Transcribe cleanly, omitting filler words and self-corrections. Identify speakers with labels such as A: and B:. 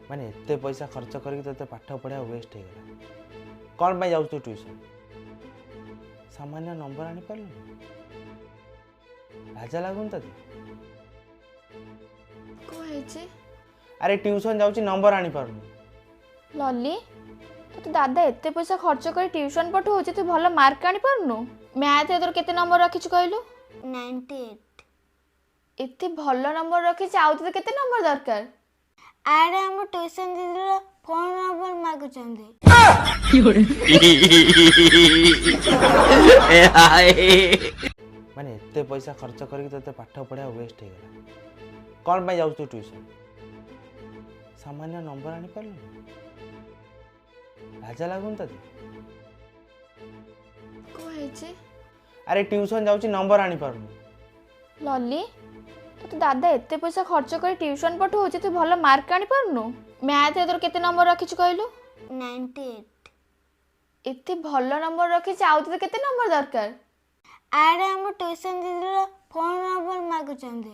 A: माने एते पैसा खर्च करके तोते पाठ पढ़ा वेस्ट हो गला कौन पे जाऊ तू ट्यूशन सामान्य नंबर आनी पारलु लाजा लागुन तते अरे ट्यूशन जाऊची नंबर आनी पारनु
B: लली तो दादा एते पैसा खर्च कर ट्यूशन पठो तू भल मार्क आनी पारनु मैथ तोर केते नंबर रखिछु कहलु
C: 98
B: एते भल नंबर रखिछ आउ तो केते नंबर दरकार
C: आरे हम ट्यूशन दीदी फोन नंबर मागु चंदे
A: माने एते पैसा खर्च करके तोते पाठ पढ़ा वेस्ट हो गला कौन पे जाऊ तू ट्यूशन सामान्य नंबर आनी पारलु लाजा लागुन तते अरे ट्यूशन जाऊची नंबर आनी पारनु
B: लली तो दादा एते पैसा खर्च कर ट्यूशन पठो तू भल मार्क आनी पारनु मैथ तोर केते नंबर रखिछु कहलु
C: 98
B: एते भल नंबर रखिछ आउ तो केते नंबर दरकार
C: आरे हम ट्यूशन दीदी फोन नंबर मागु चंदे